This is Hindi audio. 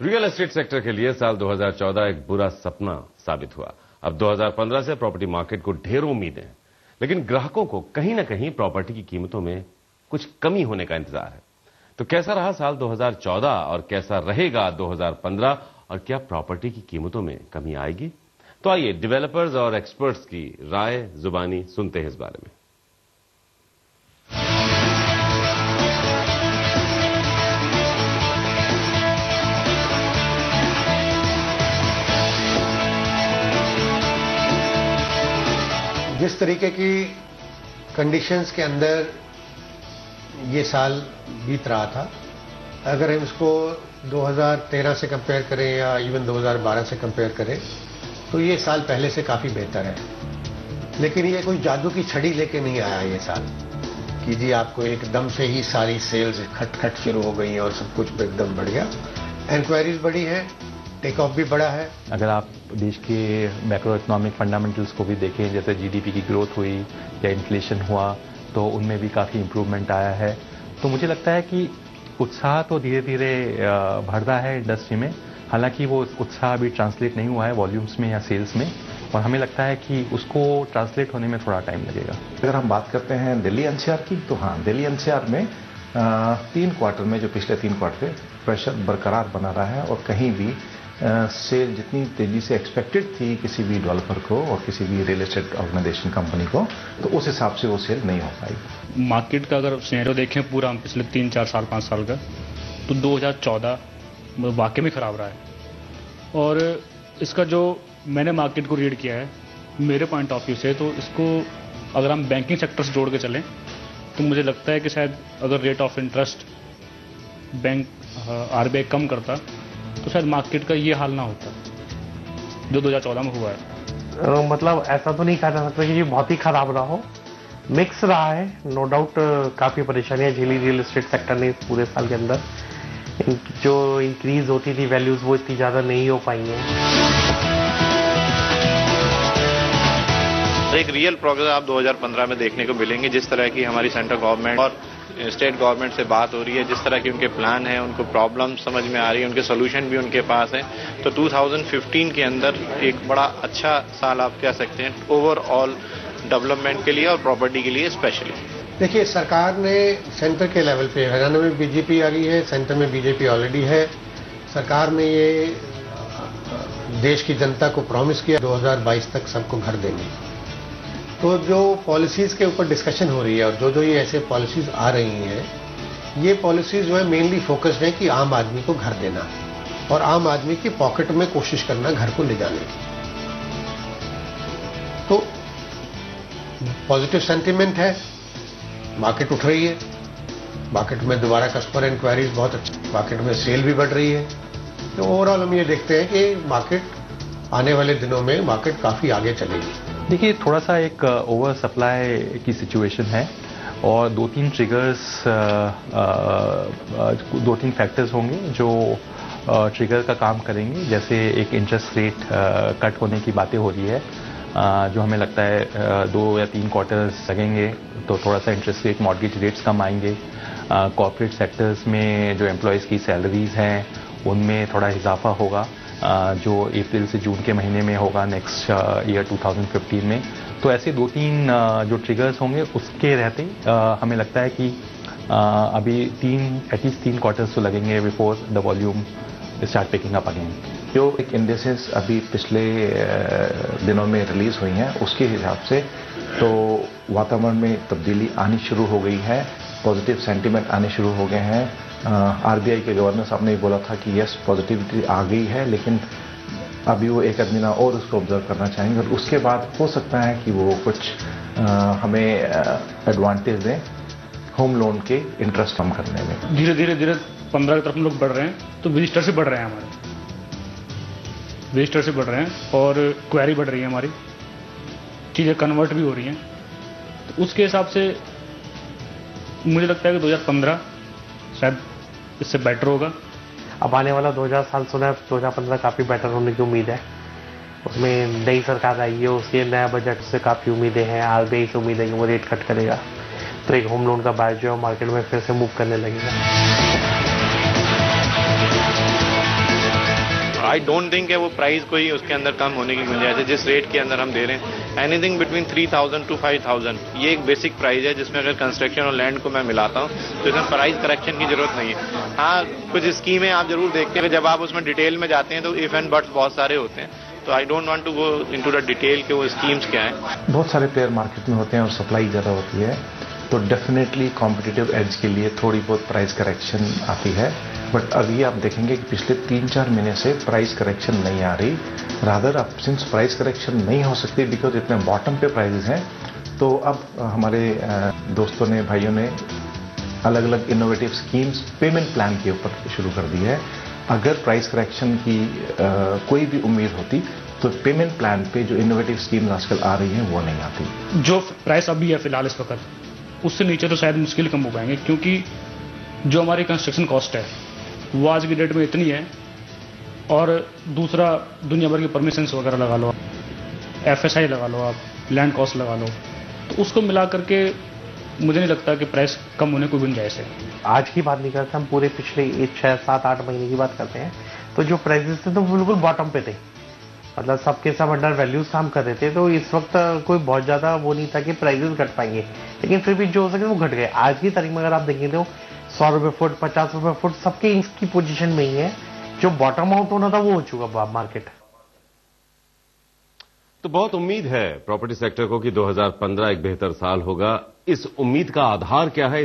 रियल एस्टेट सेक्टर के लिए साल 2014 एक बुरा सपना साबित हुआ। अब 2015 से प्रॉपर्टी मार्केट को ढेरों उम्मीदें हैं, लेकिन ग्राहकों को कहीं ना कहीं प्रॉपर्टी की कीमतों में कुछ कमी होने का इंतजार है। तो कैसा रहा साल 2014 और कैसा रहेगा 2015 और क्या प्रॉपर्टी की कीमतों में कमी आएगी? तो आइए डेवलपर्स और एक्सपर्ट्स की राय जुबानी सुनते हैं इस बारे में। जिस तरीके की कंडीशंस के अंदर ये साल बीत रहा था, अगर हम इसको 2013 से कंपेयर करें या इवन 2012 से कंपेयर करें तो ये साल पहले से काफ़ी बेहतर है। लेकिन ये कोई जादू की छड़ी लेके नहीं आया ये साल कि जी आपको एकदम से ही सारी सेल्स खट शुरू हो गई हैं और सब कुछ एकदम बढ़ गया। इंक्वायरीज बढ़ी है, टेक ऑफ भी बढ़ा है। अगर आप देश के मैक्रो इकोनॉमिक फंडामेंटल्स को भी देखें, जैसे जीडीपी की ग्रोथ हुई या इन्फ्लेशन हुआ, तो उनमें भी काफ़ी इम्प्रूवमेंट आया है। तो मुझे लगता है कि उत्साह तो धीरे धीरे बढ़ रहा है इंडस्ट्री में। हालांकि वो उत्साह अभी ट्रांसलेट नहीं हुआ है वॉल्यूम्स में या सेल्स में, और हमें लगता है कि उसको ट्रांसलेट होने में थोड़ा टाइम लगेगा। अगर हम बात करते हैं दिल्ली एनसीआर की, तो हाँ, दिल्ली एनसीआर में 3 क्वार्टर में, जो पिछले 3 क्वार्टर प्रेशर बरकरार बना रहा है और कहीं भी सेल जितनी तेजी से एक्सपेक्टेड थी किसी भी डेवलपर को और किसी भी रियल एस्टेट ऑर्गेनाइजेशन कंपनी को, तो उस हिसाब से वो सेल नहीं हो पाई। मार्केट का अगर सिनेरियो देखें पूरा हम पिछले 3, 4 साल, 5 साल का, तो 2014 वाकई में खराब रहा है। और इसका जो मैंने मार्केट को रीड किया है मेरे पॉइंट ऑफ व्यू से, तो इसको अगर हम बैंकिंग सेक्टर से जोड़ के चलें तो मुझे लगता है कि शायद अगर rate of interest bank RBI कम करता तो शायद मार्केट का ये हाल ना होता जो 2014 में हुआ है। मतलब ऐसा तो नहीं कहा जा सकता कि ये बहुत ही खराब रहा हो, मिक्स रहा है। नो डाउट काफ़ी परेशानियां झेली रियल एस्टेट सेक्टर ने इस पूरे साल के अंदर। जो इंक्रीज होती थी वैल्यूज वो इतनी ज़्यादा नहीं हो पाई हैं। एक रियल प्रोग्रेस आप 2015 में देखने को मिलेंगे। जिस तरह की हमारी सेंट्रल गवर्नमेंट और स्टेट गवर्नमेंट से बात हो रही है, जिस तरह के उनके प्लान हैं, उनको प्रॉब्लम समझ में आ रही है, उनके सोल्यूशन भी उनके पास हैं। तो 2015 के अंदर एक बड़ा अच्छा साल आप कह सकते हैं ओवरऑल डेवलपमेंट के लिए और प्रॉपर्टी के लिए स्पेशली। देखिए, सरकार ने सेंटर के लेवल पे, हरियाणा में बीजेपी आ गई है, सेंटर में बीजेपी ऑलरेडी है। सरकार ने ये देश की जनता को प्रॉमिस किया 2022 तक सबको घर देंगे। तो जो पॉलिसीज के ऊपर डिस्कशन हो रही है और जो ये ऐसे पॉलिसीज आ रही हैं, ये पॉलिसीज जो है मेनली फोकस्ड है कि आम आदमी को घर देना और आम आदमी की पॉकेट में कोशिश करना घर को ले जाने की। तो पॉजिटिव सेंटीमेंट है, मार्केट उठ रही है, मार्केट में दोबारा कस्टमर इंक्वायरीज बहुत अच्छी, मार्केट में सेल भी बढ़ रही है। तो ओवरऑल हम ये देखते हैं कि मार्केट आने वाले दिनों में मार्केट काफी आगे चलेगी। देखिए, थोड़ा सा एक ओवर सप्लाई की सिचुएशन है और 2-3 ट्रिगर्स, 2-3 फैक्टर्स होंगे जो ट्रिगर का काम करेंगे। जैसे एक इंटरेस्ट रेट कट होने की बातें हो रही है, जो हमें लगता है 2 या 3 क्वार्टर्स लगेंगे, तो थोड़ा सा इंटरेस्ट रेट, मॉर्गेज रेट्स कम आएंगे। कॉर्पोरेट सेक्टर्स में जो एम्प्लॉयज़ की सैलरीज हैं उनमें थोड़ा इजाफा होगा, जो अप्रैल से जून के महीने में होगा नेक्स्ट ईयर 2015 में। तो ऐसे 2-3 जो ट्रिगर्स होंगे उसके रहते हमें लगता है कि अभी एटलीस्ट 3 क्वार्टर्स तो लगेंगे before the volume start picking up again. जो एक इंडेक्सेस अभी पिछले दिनों में रिलीज हुई हैं उसके हिसाब से तो वातावरण में तब्दीली आनी शुरू हो गई है, पॉजिटिव सेंटीमेंट आने शुरू हो गए हैं। आरबीआई के गवर्नर साहब ने बोला था कि यस, पॉजिटिविटी आ गई है, लेकिन अभी वो एक आध महीना और उसको ऑब्जर्व करना चाहेंगे और उसके बाद हो सकता है कि वो कुछ हमें एडवांटेज दें होम लोन के इंटरेस्ट कम करने में। धीरे धीरे 15 की तरफ हम लोग बढ़ रहे हैं, तो विजिटर से बढ़ रहे हैं, हमारे विजिटर से बढ़ रहे हैं और क्वेरी बढ़ रही है, हमारी चीज़ें कन्वर्ट भी हो रही हैं। तो उसके हिसाब से मुझे लगता है कि 2015 शायद इससे बेटर होगा। अब आने वाला 2016 2015 काफ़ी बेटर होने की उम्मीद है। उसमें नई सरकार आई है, उसके नया बजट से काफ़ी उम्मीदें हैं। आरबीआई से उम्मीद है कि वो रेट कट करेगा, तो एक होम लोन का बाय जो है मार्केट में फिर से मूव करने लगेगा। आई डोंट थिंक है वो प्राइस कोई उसके अंदर कम होने की गुंजाइश है। जिस रेट के अंदर हम दे रहे हैं एनीथिंग बिटवीन 3,000 to 5,000 ये एक बेसिक प्राइस है, जिसमें अगर कंस्ट्रक्शन और लैंड को मैं मिलाता हूँ तो इसमें प्राइस करेक्शन की जरूरत नहीं है। हाँ, कुछ स्कीमें आप जरूर देखते हैं, जब आप उसमें डिटेल में जाते हैं तो इफ एंड बट्स बहुत सारे होते हैं, तो I don't want to go into the detail के वो स्कीम्स क्या हैं। बहुत सारे प्लेयर मार्केट में होते हैं और सप्लाई ज़्यादा होती है, तो डेफिनेटली कॉम्पिटिटिव एज के लिए थोड़ी बहुत प्राइस करेक्शन आती है। बट अभी आप देखेंगे कि पिछले 3-4 महीने से प्राइस करेक्शन नहीं आ रही। रादर अब सिंस प्राइस करेक्शन नहीं हो सकती बिकॉज इतने बॉटम पे प्राइसेस हैं, तो अब हमारे दोस्तों ने, भाइयों ने अलग अलग इनोवेटिव स्कीम्स पेमेंट प्लान के ऊपर शुरू कर दी है। अगर प्राइस करेक्शन की कोई भी उम्मीद होती तो पेमेंट प्लान पे जो इनोवेटिव स्कीम्स आजकल आ रही हैं वो नहीं आती। जो प्राइस अभी है फिलहाल इस वक्त, उससे नीचे तो शायद मुश्किल कम हो पाएंगे, क्योंकि जो हमारी कंस्ट्रक्शन कॉस्ट है वो आज की डेट में इतनी है, और दूसरा दुनिया भर की परमिशंस वगैरह लगा लो, FSI लगा लो, आप लैंड कॉस्ट लगा लो, तो उसको मिला करके मुझे नहीं लगता कि प्राइस कम होने को गुंजाइश है। आज की बात नहीं करते हम, पूरे पिछले 6, 7, 8 महीने की बात करते हैं, तो जो प्राइसेस थे तो बिल्कुल बॉटम पे थे, मतलब सबके सब अंडर वैल्यूज काम कर रहे थे। तो इस वक्त कोई बहुत ज्यादा वो नहीं था कि प्राइसेस घट पाएंगे, लेकिन फिर भी जो हो सके वो घट गए। आज की तारीख में अगर आप देखेंगे तो 100 रुपए फुट, 50 रुपए फुट सबके इसकी पोजीशन में ही है। जो बॉटम आउट होना था वो हो चुका मार्केट। तो बहुत उम्मीद है प्रॉपर्टी सेक्टर को कि 2015 एक बेहतर साल होगा। इस उम्मीद का आधार क्या है?